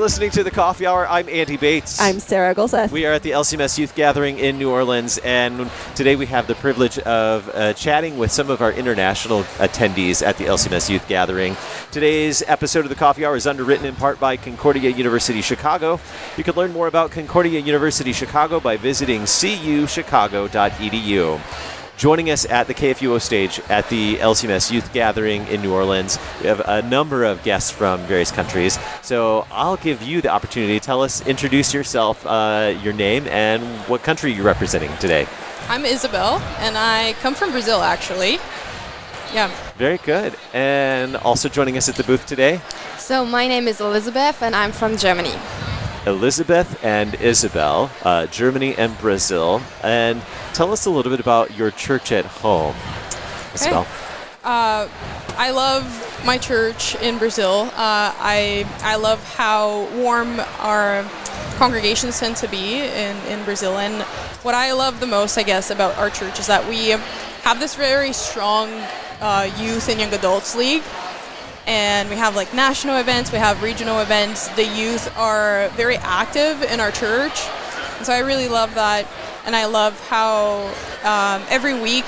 listening to The Coffee Hour. I'm Andy Bates. I'm Sarah Golseth. We are at the LCMS Youth Gathering in New Orleans, and today we have the privilege of chatting with some of our international attendees at the LCMS Youth Gathering. Today's episode of The Coffee Hour is underwritten in part by Concordia University Chicago. You can learn more about Concordia University Chicago by visiting cuchicago.edu. Joining us at the KFUO Stage at the LCMS Youth Gathering in New Orleans, we have a number of guests from various countries. So I'll give you the opportunity to introduce yourself, your name, and what country you're representing today. I'm Isabel, and I come from Brazil, actually. Yeah. Very good. And also joining us at the booth today? So my name is Elisabeth, and I'm from Germany. Elisabeth and Isabel, Germany and Brazil. And tell us a little bit about your church at home. Isabel. I love my church in Brazil. I love how warm our congregations tend to be in Brazil. And what I love the most, I guess, about our church is that we have this very strong youth and young adults league. And we have like national events, we have regional events. The youth are very active in our church. And so I really love that. And I love how every week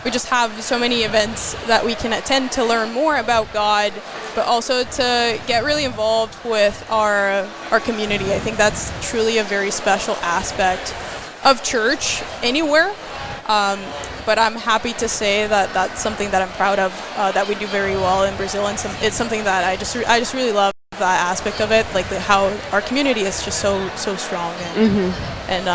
we just have so many events that we can attend to learn more about God, but also to get really involved with our community. I think that's truly a very special aspect of church anywhere. But I'm happy to say that that's something that I'm proud of, that we do very well in Brazil, and it's something that I just really love that aspect of it, like how our community is just so strong and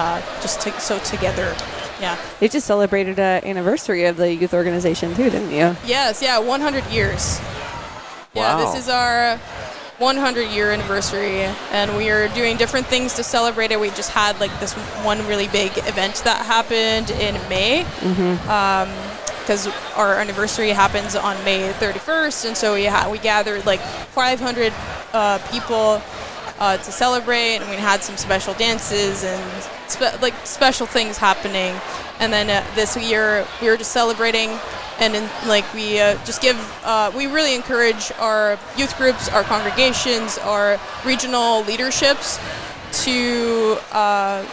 so together. Yeah. You just celebrated an anniversary of the youth organization too, didn't you? Yes, 100 years. Wow. Yeah, this is our 100-year anniversary, and we are doing different things to celebrate it. We just had like this one really big event that happened in May, because our anniversary happens on May 31st, and so we gathered like 500 people to celebrate, and we had some special dances and special things happening. And then this year we were just celebrating. And we really encourage our youth groups, our congregations, our regional leaderships to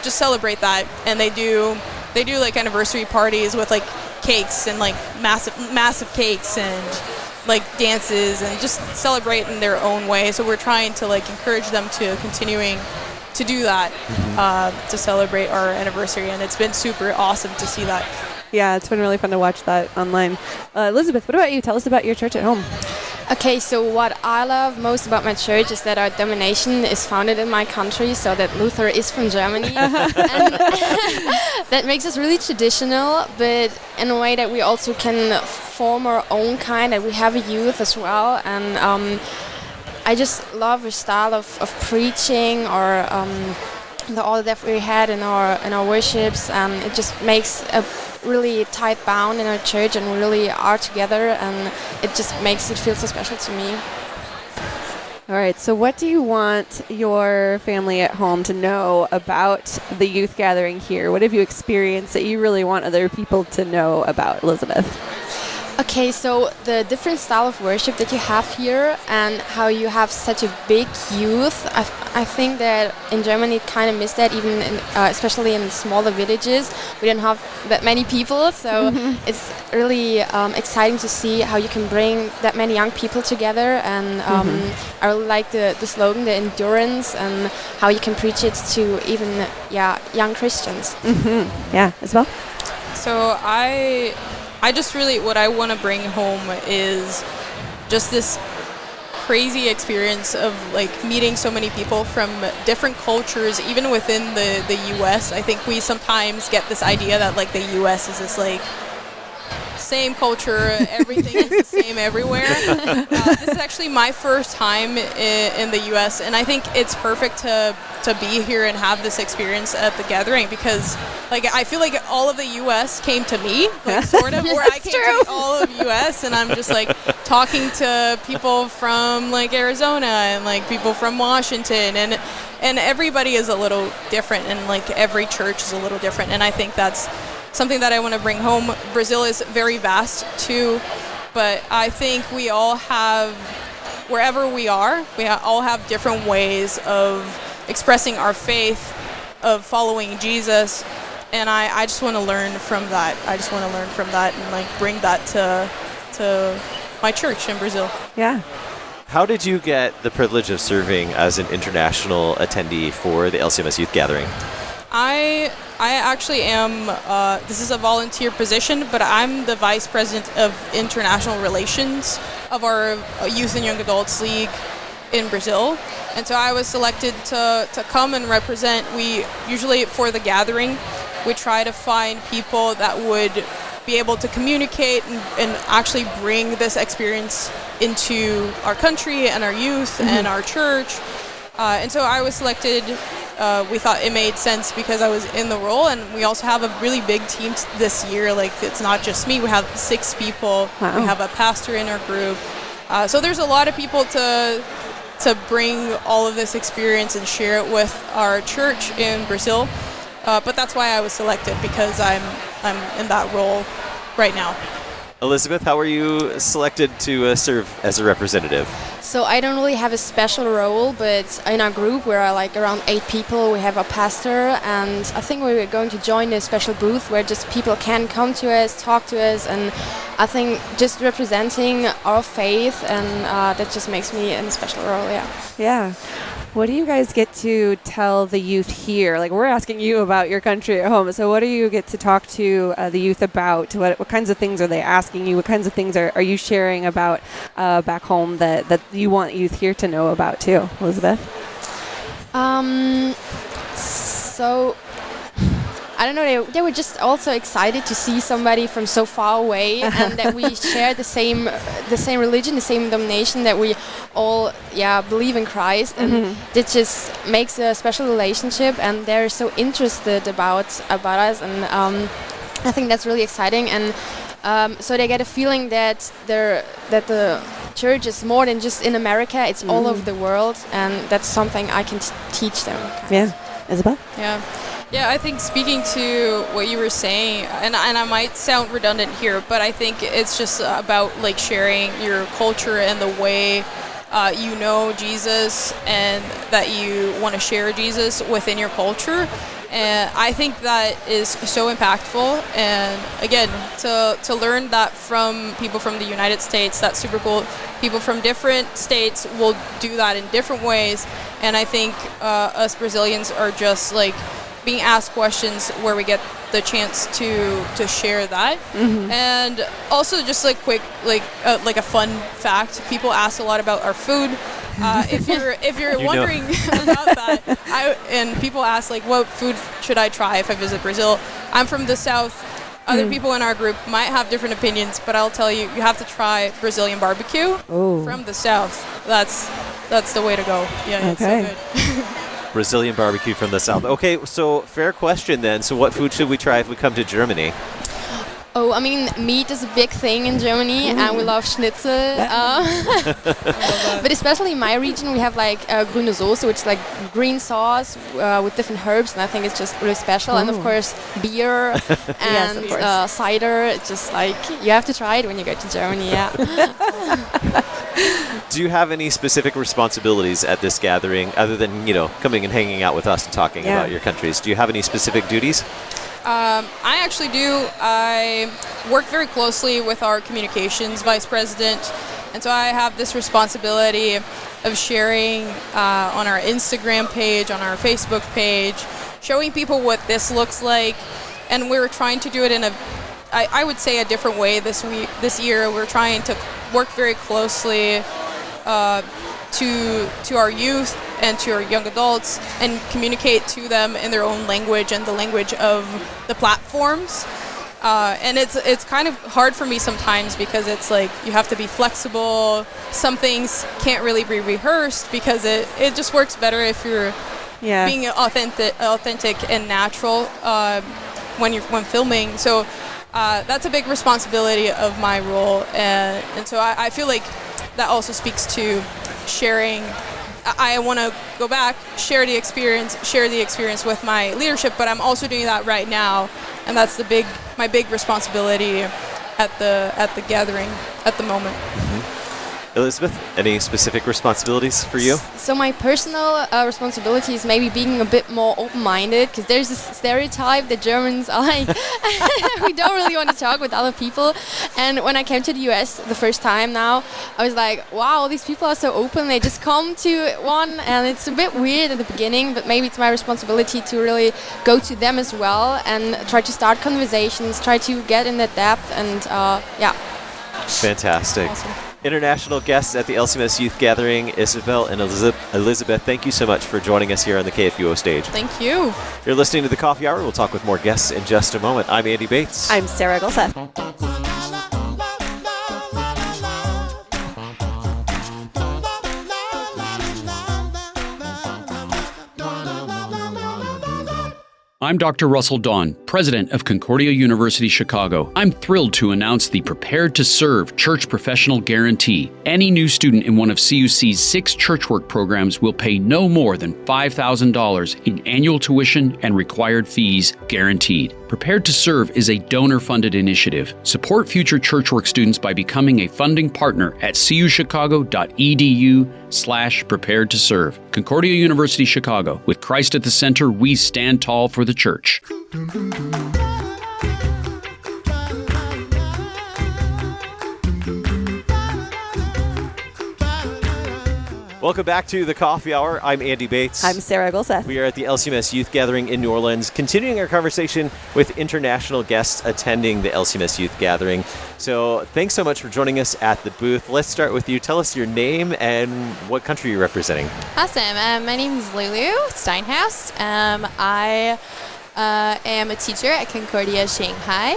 just celebrate that. And they do like anniversary parties with like cakes and like massive cakes and like dances and just celebrate in their own way. So we're trying to like encourage them to continuing to do that, to celebrate our anniversary. And it's been super awesome to see that. Yeah, it's been really fun to watch that online. Elisabeth, what about you? Tell us about your church at home. Okay, so what I love most about my church is that our denomination is founded in my country, so that Luther is from Germany. And that makes us really traditional, but in a way that we also can form our own kind, and we have a youth as well. And I just love the style of preaching or the order that we had in our worships, and it just makes a really tight bound in our church, and we really are together, and it just makes it feel so special to me. All right, so what do you want your family at home to know about the youth gathering here? What have you experienced that you really want other people to know about, Elisabeth? Okay, so the different style of worship that you have here and how you have such a big youth, I think that in Germany kind of miss that, even especially in smaller villages. We don't have that many people, so it's really exciting to see how you can bring that many young people together. And I really like the slogan, the endurance, and how you can preach it to even young Christians. Yeah, Isabel? So I just really, what I want to bring home is just this crazy experience of like meeting so many people from different cultures, even within the U.S. I think we sometimes get this idea that like the U.S. is this like same culture, everything is the same everywhere. This is actually my first time in the U.S., and I think it's perfect to be here and have this experience at the gathering, because like I feel like all of the U.S. came to me, like sort of, where I came to all of U.S. and I'm just like talking to people from like Arizona and like people from Washington, and everybody is a little different, and like every church is a little different, and I think that's something that I want to bring home. Brazil is very vast too, but I think we all have wherever we are, we all have different ways of expressing our faith, of following Jesus, and I just want to learn from that. I just want to learn from that and like bring that to my church in Brazil. Yeah. How did you get the privilege of serving as an international attendee for the LCMS Youth Gathering? I actually am, this is a volunteer position, but I'm the Vice President of International Relations of our Youth and Young Adults League in Brazil. And so I was selected to come and represent. We usually, for the gathering, we try to find people that would be able to communicate and actually bring this experience into our country and our youth and our church. And so I was selected. We thought it made sense because I was in the role, and we also have a really big team this year. Like, it's not just me. We have 6 people. Wow. We have a pastor in our group. So there's a lot of people to bring all of this experience and share it with our church in Brazil. But that's why I was selected, because I'm in that role right now. Elisabeth, how were you selected to serve as a representative? So I don't really have a special role, but in our group we're like around 8 people. We have a pastor, and I think we're going to join a special booth where just people can come to us, talk to us, and I think just representing our faith, and that just makes me in a special role. Yeah. What do you guys get to tell the youth here? Like, we're asking you about your country at home. So what do you get to talk to the youth about? What kinds of things are they asking you? What kinds of things are you sharing about back home that you want youth here to know about too, Elisabeth? So I don't know, they were just also excited to see somebody from so far away, and that we share the same religion, the same denomination, that we all believe in Christ, and it just makes a special relationship, and they're so interested about us, and I think that's really exciting. And so they get a feeling that the church is more than just in America, it's all over the world, and that's something I can teach them. Yeah. Isabel? Yeah, I think speaking to what you were saying, and I might sound redundant here, but I think it's just about like sharing your culture and the way you know Jesus, and that you want to share Jesus within your culture. And I think that is so impactful. And again, to learn that from people from the United States, that's super cool. People from different states will do that in different ways. And I think us Brazilians are just like being asked questions where we get the chance to share that. And also just like quick, like a fun fact, people ask a lot about our food. If you're wondering about that, and people ask like, what food should I try if I visit Brazil? I'm from the south. Other people in our group might have different opinions, but I'll tell you, you have to try Brazilian barbecue from the south. That's the way to go. Yeah, okay. It's so good. Brazilian barbecue from the south. Okay, so fair question then. So what food should we try if we come to Germany? Oh, I mean, meat is a big thing in Germany, and we love schnitzel. But especially in my region, we have like grüne Soße, which is like green sauce with different herbs, and I think it's just really special. And of course, beer and cider. It's just like, you have to try it when you go to Germany, Do you have any specific responsibilities at this gathering, other than, coming and hanging out with us and talking about your countries? Do you have any specific duties? I actually do. I work very closely with our communications vice president, and so I have this responsibility of sharing on our Instagram page, on our Facebook page, showing people what this looks like. And we're trying to do it in I would say a different way this year. We're trying to work very closely to our youth and to our young adults, and communicate to them in their own language and the language of the platforms. And it's kind of hard for me sometimes, because it's like you have to be flexible. Some things can't really be rehearsed, because it just works better if you're being authentic and natural when filming. So that's a big responsibility of my role, and so I feel like that also speaks to sharing. I want to go back, share the experience with my leadership, but I'm also doing that right now, and that's my big responsibility at the gathering at the moment. Elisabeth, any specific responsibilities for you? So my personal responsibility is maybe being a bit more open-minded, because there's this stereotype that Germans are like, we don't really want to talk with other people. And when I came to the US the first time now, I was like, wow, these people are so open. They just come to one, and it's a bit weird at the beginning, but maybe it's my responsibility to really go to them as well and try to start conversations, try to get in that depth, and yeah. Fantastic. Awesome. International guests at the LCMS Youth Gathering, Isabel and Elisabeth, thank you so much for joining us here on the KFUO stage. Thank you. You're listening to the Coffee Hour. We'll talk with more guests in just a moment. I'm Andy Bates. I'm Sarah Gulseth. I'm Dr. Russell Dawn, president of Concordia University Chicago. I'm thrilled to announce the Prepared to Serve Church Professional Guarantee. Any new student in one of CUC's 6 church work programs will pay no more than $5,000 in annual tuition and required fees guaranteed. Prepared to Serve is a donor-funded initiative. Support future church work students by becoming a funding partner at cuchicago.edu/prepared to serve. Concordia University Chicago. With Christ at the center, we stand tall for the church. Welcome back to the Coffee Hour. I'm Andy Bates. I'm Sarah Gulseth. We are at the LCMS Youth Gathering in New Orleans, continuing our conversation with international guests attending the LCMS Youth Gathering. So thanks so much for joining us at the booth. Let's start with you. Tell us your name and what country you're representing. Awesome. My name is Lulu Steinhaus. I am a teacher at Concordia Shanghai.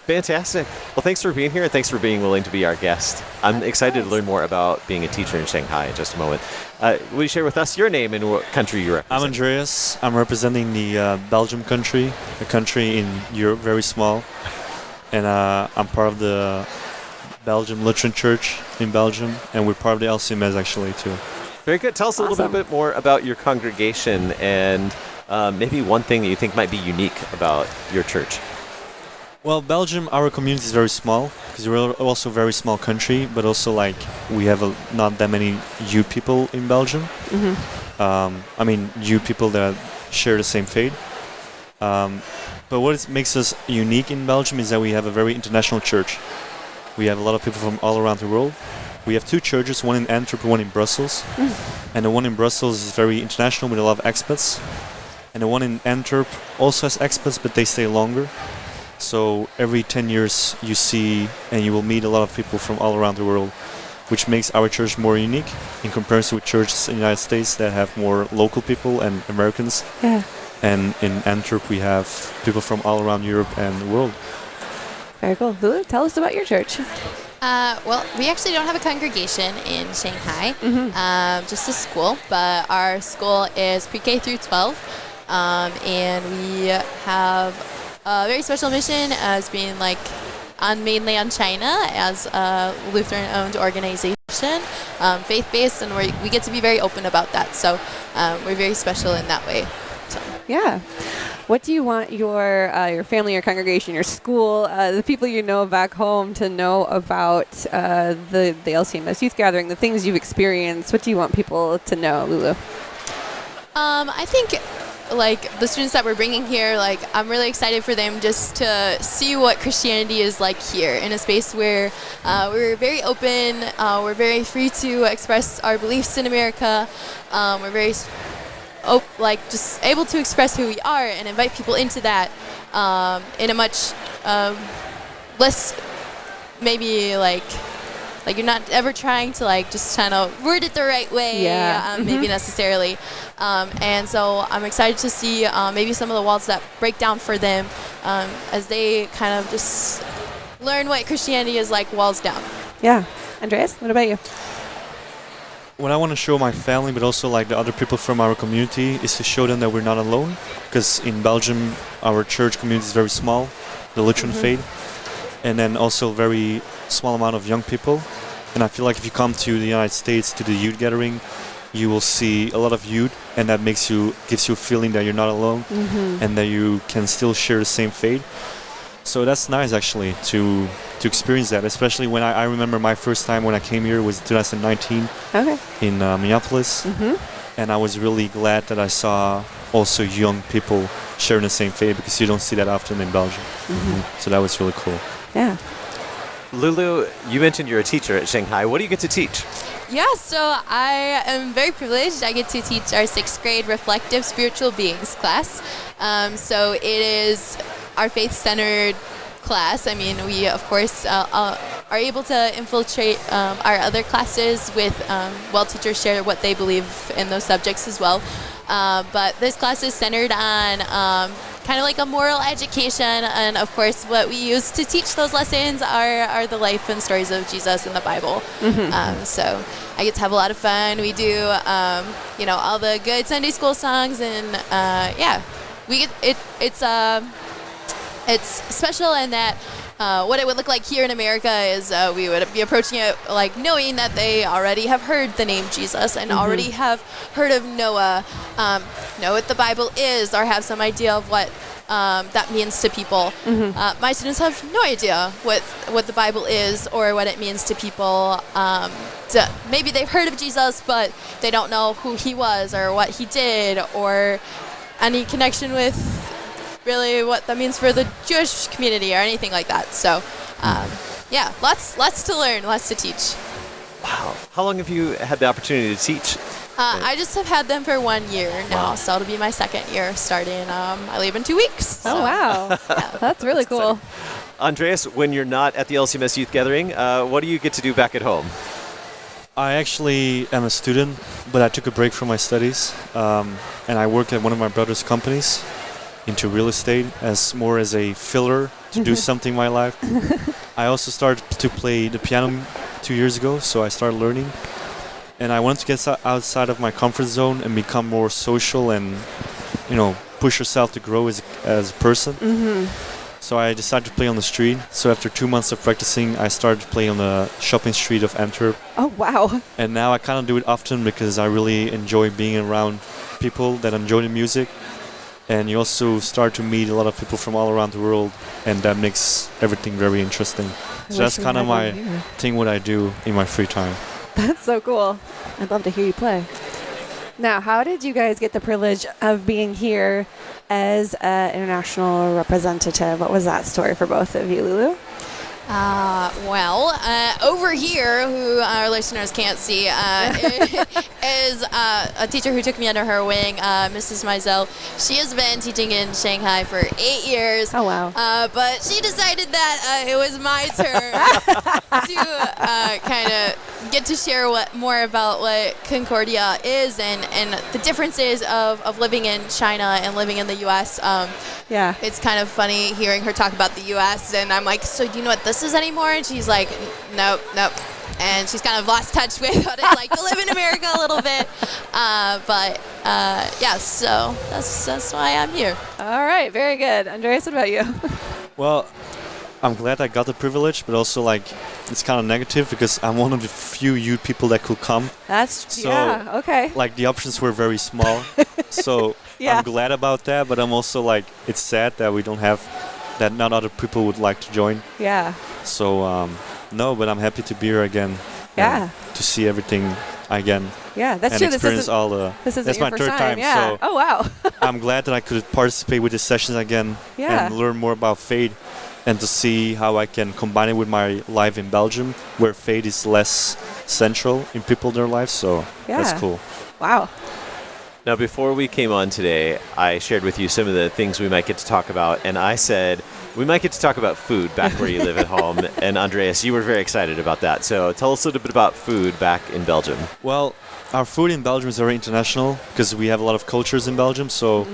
Fantastic. Well, thanks for being here, and thanks for being willing to be our guest. I'm excited to learn more about being a teacher in Shanghai in just a moment. Will you share with us your name and what country you represent? I'm Andreas. I'm representing the Belgium country, a country in Europe, very small. And I'm part of the Belgium Lutheran Church in Belgium, and we're part of the LCMS actually too. Very good. Tell us a little bit more about your congregation and maybe one thing that you think might be unique about your church. Well, Belgium, our community is very small because we're also a very small country, but also like we have not that many youth people in Belgium. I mean, youth people that share the same faith. But what makes us unique in Belgium is that we have a very international church. We have a lot of people from all around the world. We have 2 churches, one in Antwerp, one in Brussels. And the one in Brussels is very international with a lot of expats. And the one in Antwerp also has expats, but they stay longer. So every 10 years you see and you will meet a lot of people from all around the world, which makes our church more unique in comparison with churches in the United States that have more local people and Americans. Yeah. And in Antwerp we have people from all around Europe and the world. Very cool. Lulu, tell us about your church. Well, we actually don't have a congregation in Shanghai, just a school, but our school is pre-K through 12, and we have a very special mission as being mainly on China as a Lutheran-owned organization, faith-based, and we get to be very open about that. So we're very special in that way. So. Yeah. What do you want your family, your congregation, your school, the people you know back home to know about the LCMS Youth Gathering, the things you've experienced? What do you want people to know, Lulu? I think the students that we're bringing here, I'm really excited for them just to see what Christianity is like here in a space where we're very open, we're very free to express our beliefs in America, we're very just able to express who we are and invite people into that in a much less maybe you're not ever trying to just kind of word it the right way, maybe necessarily. And so I'm excited to see maybe some of the walls that break down for them as they kind of just learn what Christianity is like, walls down. Yeah. Andreas, what about you? What I want to show my family, but also the other people from our community, is to show them that we're not alone. Because in Belgium, our church community is very small, the Lutheran faith, and then also very small amount of young people. And I feel like if you come to the United States to the youth gathering, you will see a lot of youth, and that gives you a feeling that you're not alone and that you can still share the same faith. So that's nice actually to experience that, especially when I remember my first time when I came here was 2019 in Minneapolis, and I was really glad that I saw also young people sharing the same faith, because you don't see that often in Belgium. So that was really cool. Yeah. Lulu, you mentioned you're a teacher at Shanghai. What do you get to teach? Yeah, so I am very privileged. I get to teach our 6th grade reflective spiritual beings class. So it is our faith-centered class. I mean, we, of course, are able to infiltrate our other classes with, teachers share what they believe in those subjects as well. But this class is centered on kind of like a moral education, and of course what we use to teach those lessons are the life and stories of Jesus in the Bible. So I get to have a lot of fun. We do all the good Sunday school songs, and we get it's special in that what it would look like here in America is we would be approaching it like knowing that they already have heard the name Jesus and already have heard of Noah, know what the Bible is, or have some idea of what that means to people. My students have no idea what the Bible is or what it means to people. Maybe they've heard of Jesus, but they don't know who he was or what he did or any connection with really what that means for the Jewish community or anything like that. So, lots to learn, lots to teach. Wow. How long have you had the opportunity to teach? I just have had them for 1 year now, so it'll be my 2nd year starting. I leave in 2 weeks. So. Oh, wow. That's really cool. Andreas, when you're not at the LCMS Youth Gathering, what do you get to do back at home? I actually am a student, but I took a break from my studies, and I work at one of my brother's companies into real estate as a filler to do something in my life. I also started to play the piano 2 years ago, so I started learning. And I wanted to get outside of my comfort zone and become more social and, push yourself to grow as a person. So I decided to play on the street. So after 2 months of practicing, I started to play on the shopping street of Antwerp. Oh, wow. And now I kind of do it often because I really enjoy being around people that enjoy the music. And you also start to meet a lot of people from all around the world, and that makes everything very interesting. So that's kind of my thing, what I do in my free time. That's so cool. I'd love to hear you play. Now, how did you guys get the privilege of being here as an international representative? What was that story for both of you, Lulu? Over here, who our listeners can't see, is a teacher who took me under her wing, Mrs. Meisel. She has been teaching in Shanghai for 8 years. Oh, wow. But she decided that it was my turn to kind of get to share more about what Concordia is and the differences of living in China and living in the U.S. It's kind of funny hearing her talk about the U.S. and I'm like, so do you know what this is anymore? And she's like, nope. And she's kind of lost touch with what it's like to live in America a little bit. So that's why I'm here. All right, very good. Andreas, what about you? Well, I'm glad I got the privilege, but also it's kind of negative because I'm one of the few youth people that could come. Okay. The options were very small. So I'm glad about that, but I'm also it's sad that we don't have, that not other people would like to join. Yeah. So, no, but I'm happy to be here again. Yeah. To see everything again. Yeah, that's and true. Experience this isn't that's your my first third time. Yeah. So oh, wow. I'm glad that I could participate with the sessions again and learn more about faith and to see how I can combine it with my life in Belgium, where faith is less central in people in their lives. So that's cool. Wow. Now, before we came on today, I shared with you some of the things we might get to talk about, and I said we might get to talk about food back where you live at home. And Andreas, you were very excited about that. So tell us a little bit about food back in Belgium. Well, our food in Belgium is very international because we have a lot of cultures in Belgium. So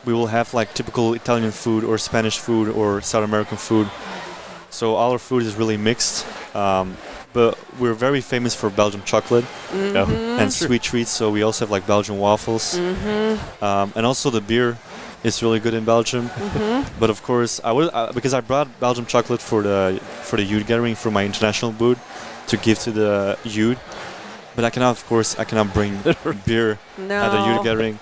we will have typical Italian food or Spanish food or South American food. So all our food is really mixed. But we're very famous for Belgian chocolate and sweet treats. So we also have Belgian waffles. And also the beer is really good in Belgium. But of course, because I brought Belgian chocolate for the youth gathering for my international booth to give to the youth. But I cannot bring beer at the youth gathering.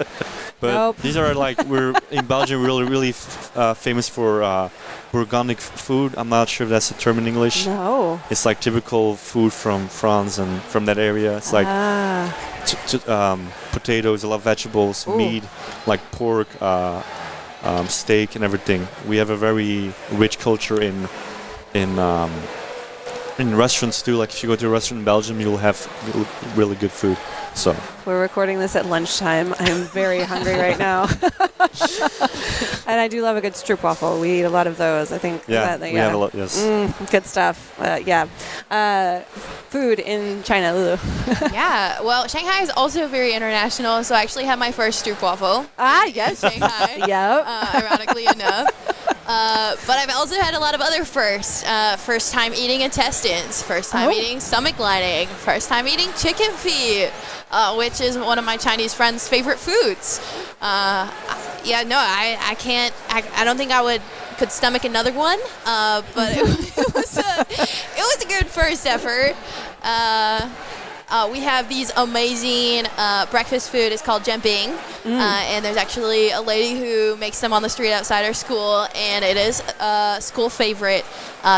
But Nope. these are like, we're in Belgium really famous for Burgundic food. I'm not sure if that's the term in English. No. It's like typical food from France and from that area. It's like potatoes, a lot of vegetables, meat, like pork, steak and everything. We have a very rich culture in restaurants too. Like if you go to a restaurant in Belgium, you'll have really good food. So We're recording this at lunchtime. I am very hungry right now. And I do love a good stroopwafel. We eat a lot of those. I think. we have a lot. Yes. Good stuff. Food in China, Lulu. Yeah, well, Shanghai is also very international, so I actually had my first stroopwafel. Yes. Shanghai. Yep. Ironically enough. But I've also had a lot of other firsts. First time eating intestines, first time eating stomach lining, first time eating chicken feet, which is one of my Chinese friends' favorite foods. I can't. I don't think I could stomach another one, but it was a good first effort. We have these amazing breakfast food. It's called jianbing, and there's actually a lady who makes them on the street outside our school, and it is a school favorite.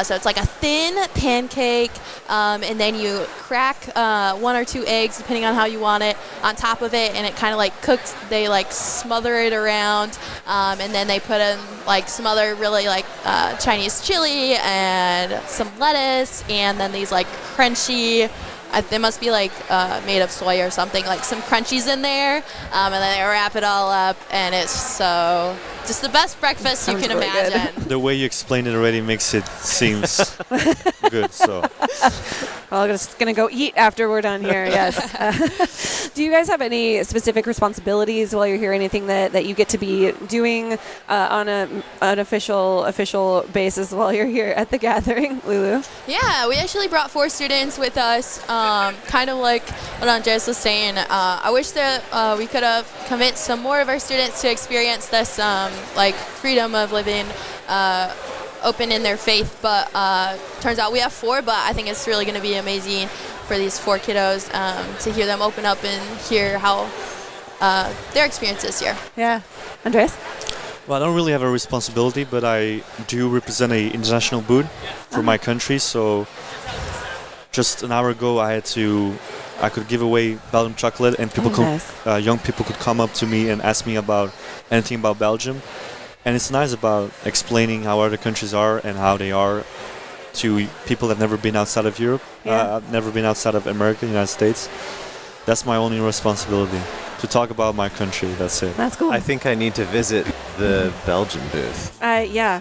So it's like a thin pancake, and then you crack 1 or 2 eggs, depending on how you want it, on top of it, and it kind of like cooks. They like smother it around, and then they put in like some other really like Chinese chili and some lettuce, and then these like crunchy. They must be like made of soy or something, like some crunchies in there, and then they wrap it all up, and it's just the best breakfast you can really good. imagine. The way you explained it already makes it seems good. So Well, I'm just going to go eat after we're done here, yes. Do you guys have any specific responsibilities while you're here? Anything that you get to be doing on an official basis while you're here at the gathering, Lulu? Yeah, we actually brought 4 students with us, kind of like what Andreas was saying. I wish that we could have convinced some more of our students to experience this like freedom of living open in their faith, but turns out we have 4, but I think it's really going to be amazing for these 4 kiddos to hear them open up and hear how their experience is here. Yeah. Andreas? Well, I don't really have a responsibility, but I do represent a international booth for my country. So just an hour ago, I could give away Belgium chocolate, and people young people could come up to me and ask me about anything about Belgium. And it's nice about explaining how other countries are and how they are to people that have never been outside of Europe, never been outside of America, United States. That's my only responsibility, to talk about my country. That's it. That's cool. I think I need to visit the Belgian booth. Yeah.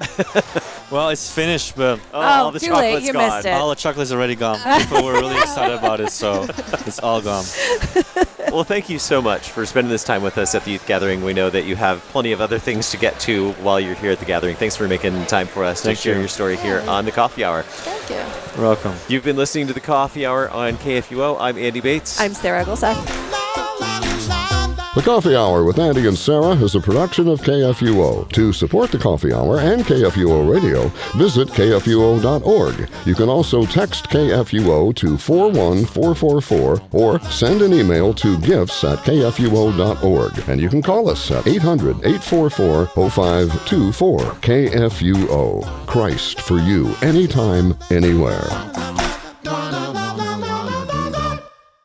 Well, it's finished, but all the too chocolate's late. You gone. missed it. all the chocolate's already gone. People were really excited about it, so it's all gone. Well, thank you so much for spending this time with us at the Youth Gathering. We know that you have plenty of other things to get to while you're here at the gathering. Thanks for making time for us to share your story here on the Coffee Hour. Thank you. You're welcome. You've been listening to the Coffee Hour on KFUO. I'm Andy Bates. I'm Sarah Gulseth. The Coffee Hour with Andy and Sarah is a production of KFUO. To support the Coffee Hour and KFUO Radio, visit KFUO.org. You can also text KFUO to 41444 or send an email to gifts@KFUO.org. And you can call us at 800-844-0524. KFUO. Christ for you, anytime, anywhere.